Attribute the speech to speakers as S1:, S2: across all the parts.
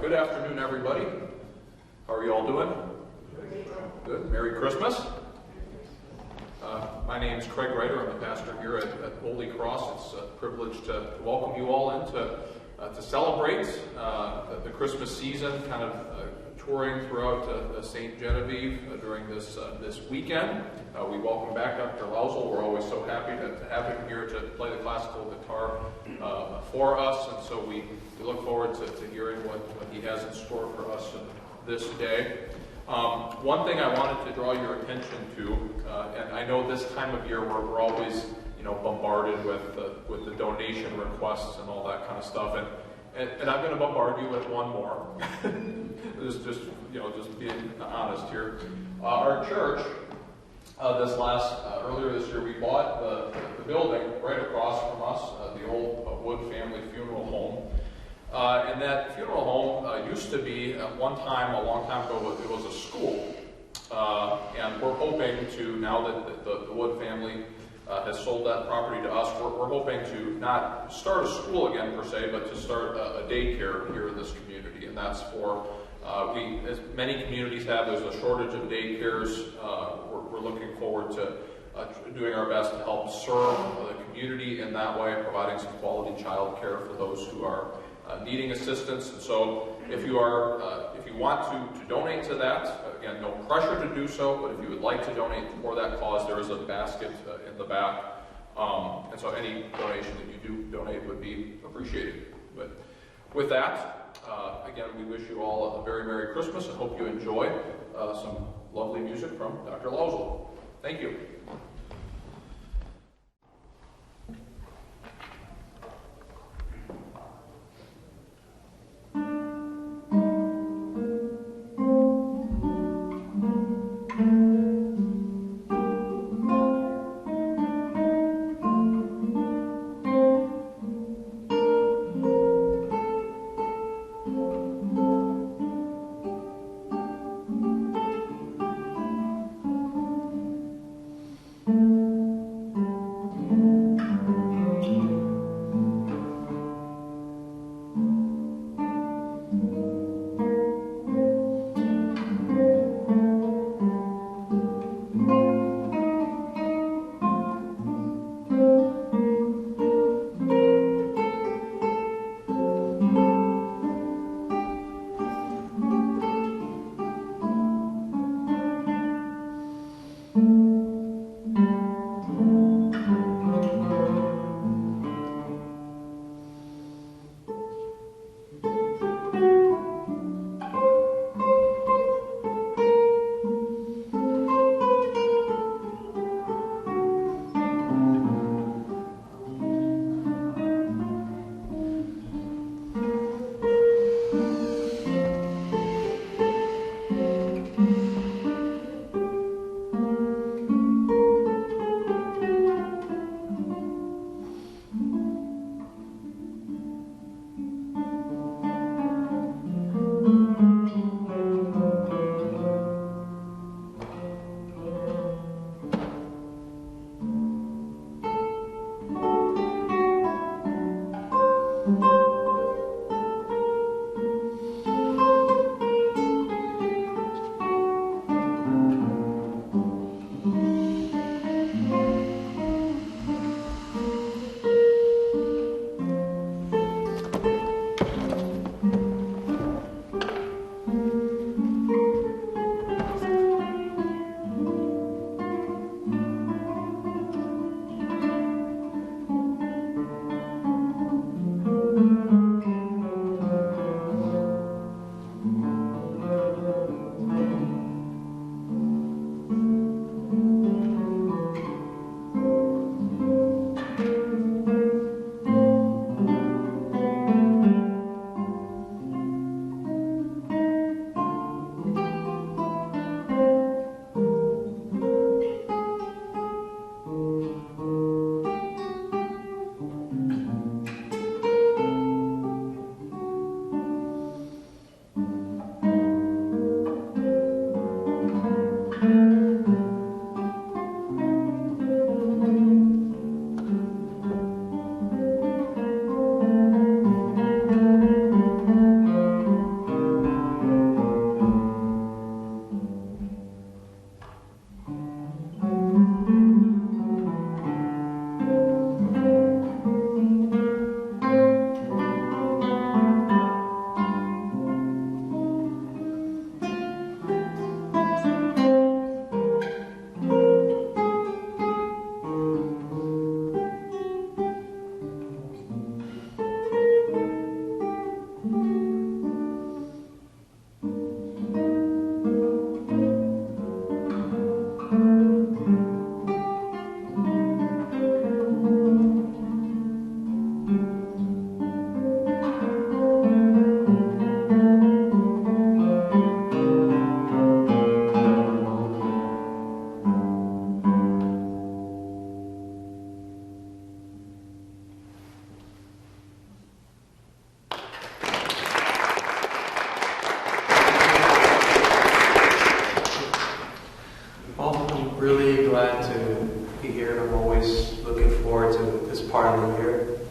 S1: Good afternoon, everybody. How are you all doing? Good. Merry Christmas. My name is Craig Reiter. I'm the pastor here at Holy Cross. It's a privilege to welcome you all in to celebrate the Christmas season, kind of touring throughout St. Genevieve during this weekend. We welcome back Dr. Lausel. We're always so happy to have him here to play the classical guitar for us, and so we look forward to hearing what he has in store for us this day. One thing I wanted to draw your attention to, and I know this time of year we're always bombarded with the donation requests and all that kind of stuff, and I'm going to bombard you with one more. just being honest here. Our church, earlier this year, we bought the building right across from us, the old Wood family funeral home. And that funeral home used to be, at one time, a long time ago, it was a school. And we're hoping to, now that the Wood family has sold that property to us, we're hoping to not start a school again per se, but to start a daycare here in this community. And that's for, as many communities have, there's a shortage of daycares. We're looking forward to doing our best to help serve the community in that way, providing some quality child care for those who are needing assistance. And so if you want to donate to that, again, no pressure to do so, but if you would like to donate for that cause, there is a basket in the back. And so any donation that you do donate would be appreciated. But with that, again, we wish you all a very Merry Christmas and hope you enjoy some lovely music from Dr. Lausel. Thank you.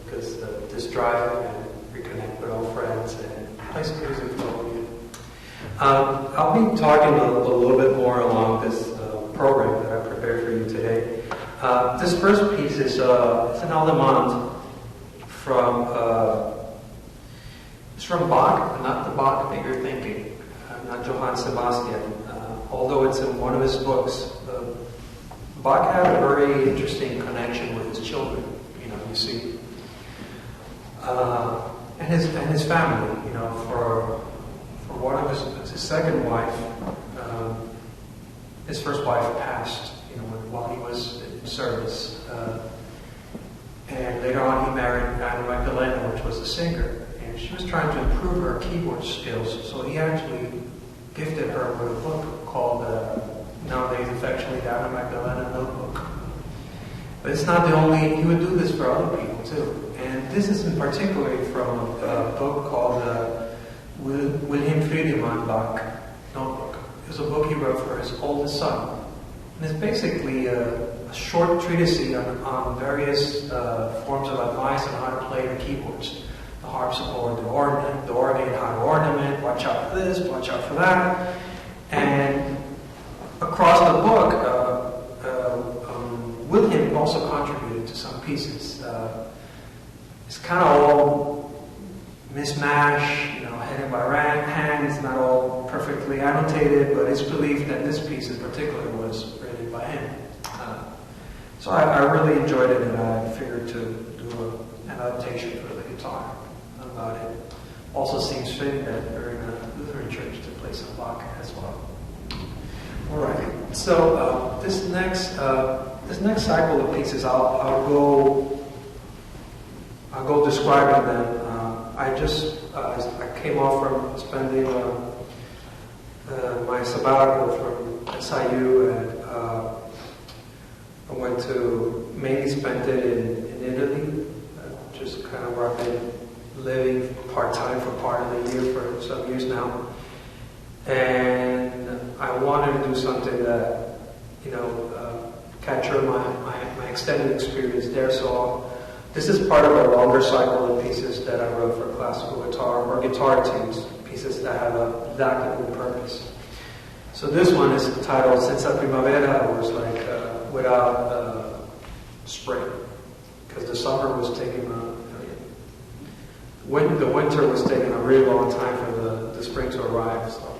S2: because this drive and reconnect with old friends and play some music for all of you. I'll be talking a little bit more along this program that I prepared for you today. This first piece is it's an allemande it's from Bach, not the Bach that you're thinking, not Johann Sebastian, although it's in one of his books. Bach had a very interesting connection with his children, you see, and his family, for one of his second wife, his first wife passed, while he was in service, and later on he married Anna Magdalena, which was a singer, and she was trying to improve her keyboard skills, so he actually gifted her with a book called, nowadays affectionately, the Anna Magdalena Notebook. But it's not the only, he would do this for other people too. And this is in particular from a book called Wilhelm Friedemann Bach Notebook. It was a book he wrote for his oldest son. And it's basically a short treatise on various forms of advice on how to play the keyboards. The harpsichord, the organ, how to ornament, watch out for this, watch out for that. And across the book, Wilhelm also contributed to some pieces. It's kind of all mishmash, headed by hand. It's not all perfectly annotated, but it's believed that this piece in particular was written by him. So I really enjoyed it, and I figured to do an adaptation for the guitar about it. Also seems fitting that we're in a Lutheran church to play some Bach as well. All right. So this next cycle of pieces, I'll go describing them. I came off from spending my sabbatical from SIU, and I went to mainly spent it in Italy, just kind of where I've been living part-time for part of the year for some years now. And I wanted to do something that, capture my extended experience there. So this is part of a longer cycle of pieces that I wrote for classical guitar or guitar tunes, pieces that have a didactical purpose. So this one is titled Senza Primavera, or it's like without spring, because the summer was taking the winter was taking a really long time for the spring to arrive. So.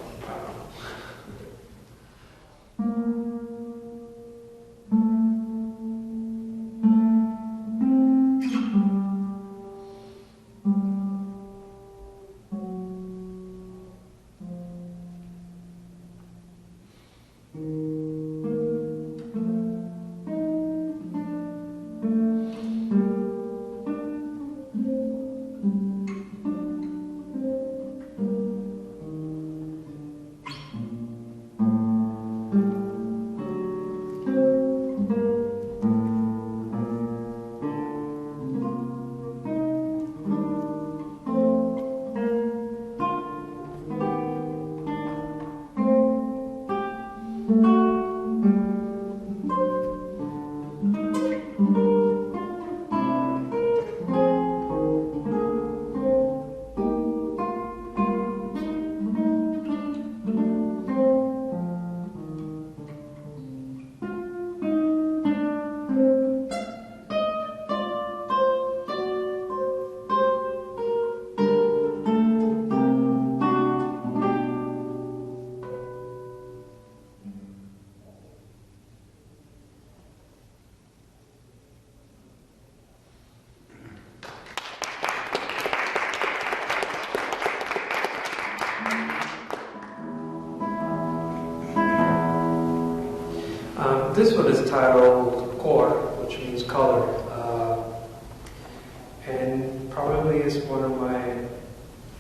S2: This one is titled Cor, which means color, and probably is one of my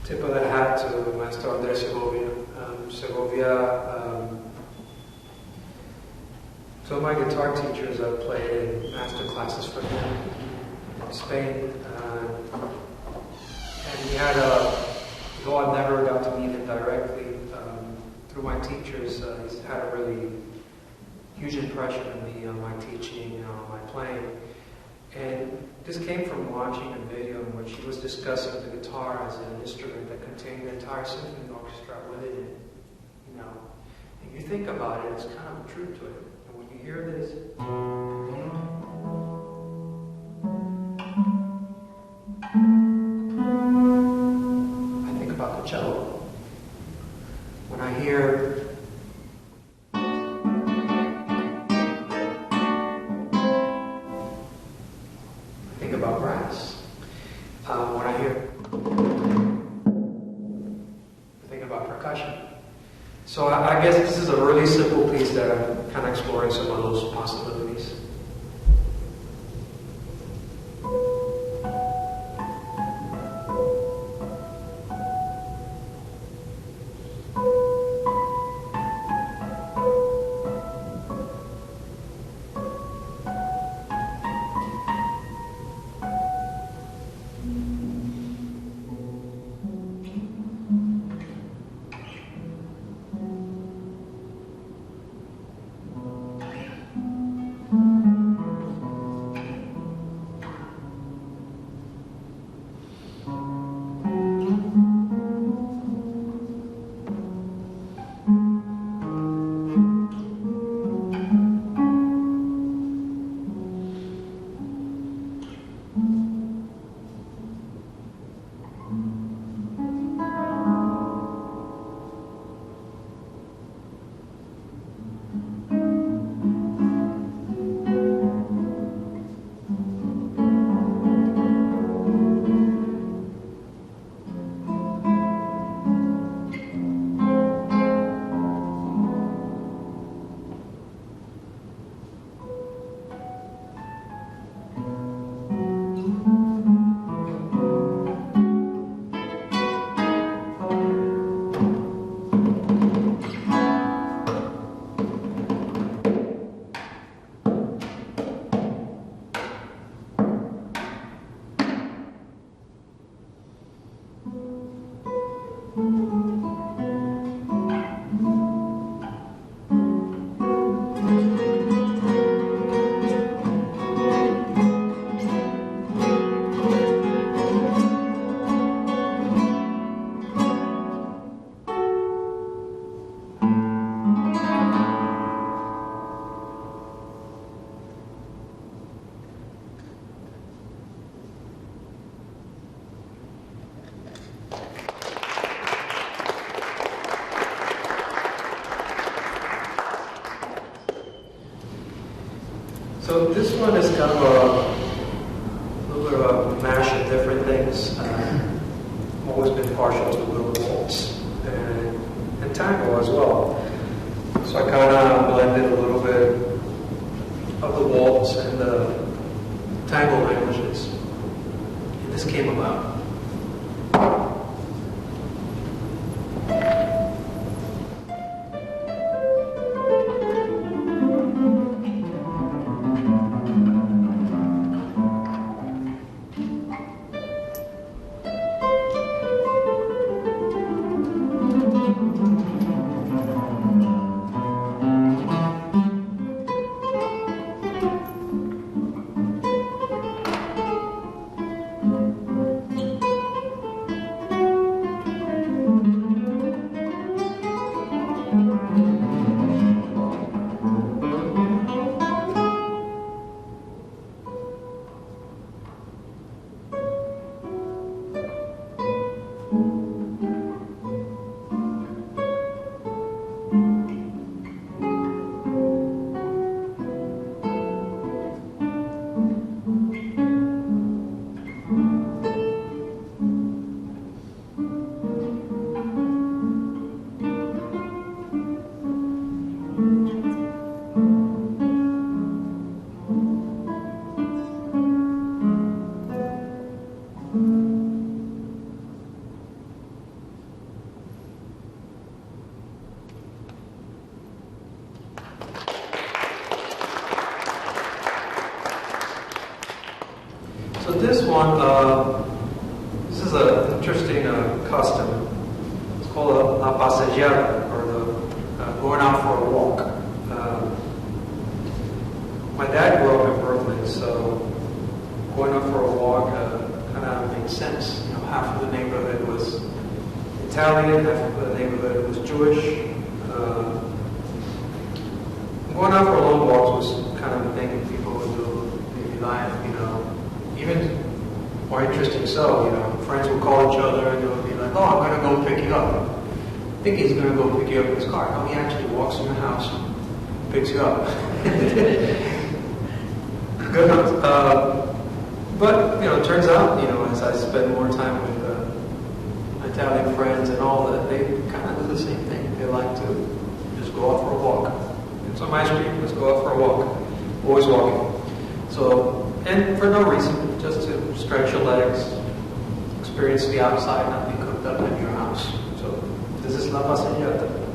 S2: tip of the hat to Maestro Andres Segovia. Some of my guitar teachers have played in master classes for him in Spain, and he had though I never got to meet him directly, through my teachers, he's had a really huge impression on me, on my teaching, on my playing. And This came from watching a video in which he was discussing the guitar as an instrument that contained the entire symphony orchestra within it. You know, if you think about it, it's kind of true to it. And when you hear this, I think about the cello. When I hear about brass. When I hear, I think about percussion. So I guess this is a really simple piece that I'm kind of exploring some of those possibilities. So this one is kind of a little bit of a mash of different things. I've always been partial to little waltz and tango as well. So I kind of blended a little bit of the waltz and the tango languages. And this came about. So this one, this is an interesting custom. It's called a la passegiata, or the going out for a walk. My dad grew up in Brooklyn, so going up for a walk kind of made sense. You know, half of the neighborhood was Italian, half of the neighborhood was Jewish. Going out for long walks was kind of a thing people would do in life, you know. Even more interesting so, you know, friends would call each other and they would be like, oh, I'm going to go pick you up. I think he's going to go pick you up in his car. No, he actually walks in your house and picks you up. Good enough. But, you know, it turns out, you know, as I spend more time with Italian friends and all that, they kind of do the same thing. They like to just go out for a walk. It's on my street, let's go out for a walk. Always walking. So, and for no reason, just to stretch your legs, experience the outside, not be cooped up in your house. So, this is la passeggiata.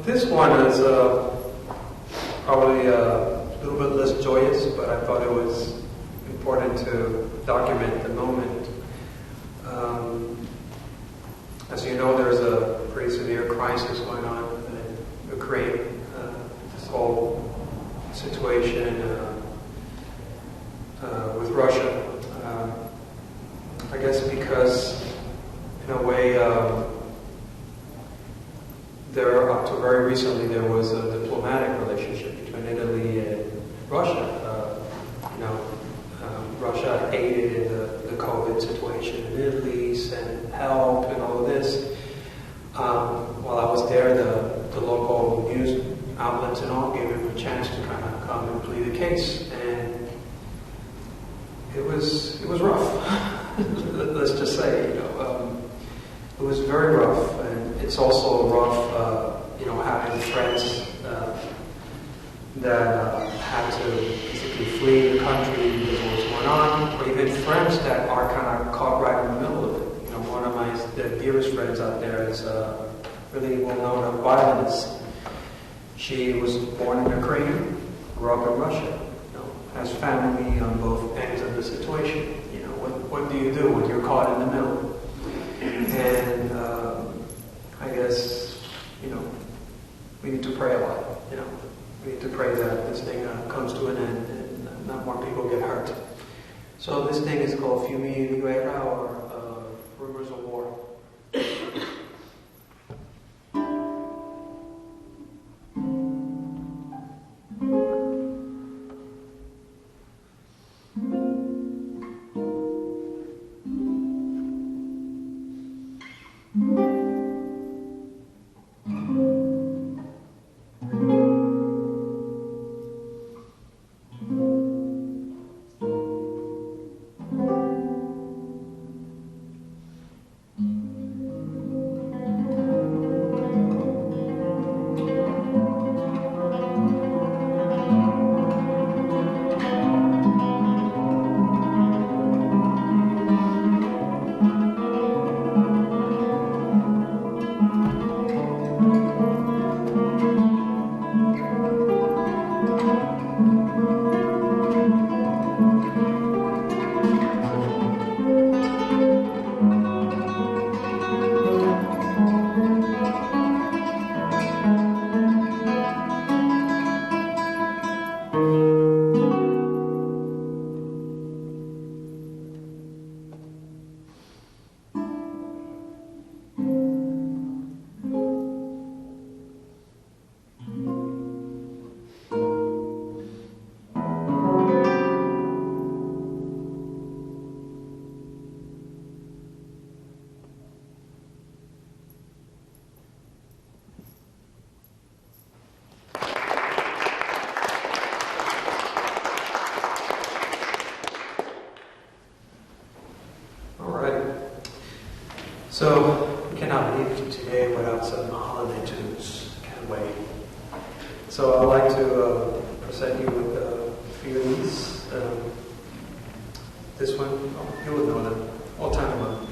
S2: This one is probably a little bit less joyous, but I thought it was important to document the moment. As you know, there's a pretty severe crisis going on in Ukraine. This whole situation with Russia. I guess because, in a way, up to very recently, there was a diplomatic relationship between Italy and Russia. Russia aided in the COVID situation in Italy, sent help and all of this. While I was there, the local news outlets and all gave him a chance to kind of come and plead the case, and it was rough. Let's just say, it was very rough, and it's also rough, having friends that had to basically flee the country because of what's going on, or even friends that are kind of caught right in the middle of it. One of my dearest friends out there is really well known of violence, She was born in Ukraine, grew up in Russia, has family on both ends of the situation. What do you do when you're caught in the middle? And I guess, we need to pray a lot. We need to pray that this thing comes to an end and not more people get hurt. So this thing is called Fiumi di Guerra, or Rumors of War. So, we cannot leave today without some holiday tunes. Can't wait. So, I'd like to present you with a few of these. This one, you would know them. All time ago.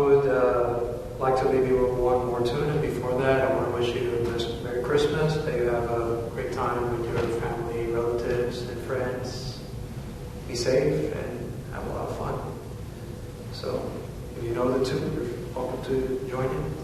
S2: would like to leave you with one more tune, and before that, I want to wish you a Merry Christmas. That you have a great time with your family, relatives, and friends. Be safe and have a lot of fun. So, if you know the tune, you're welcome to join in.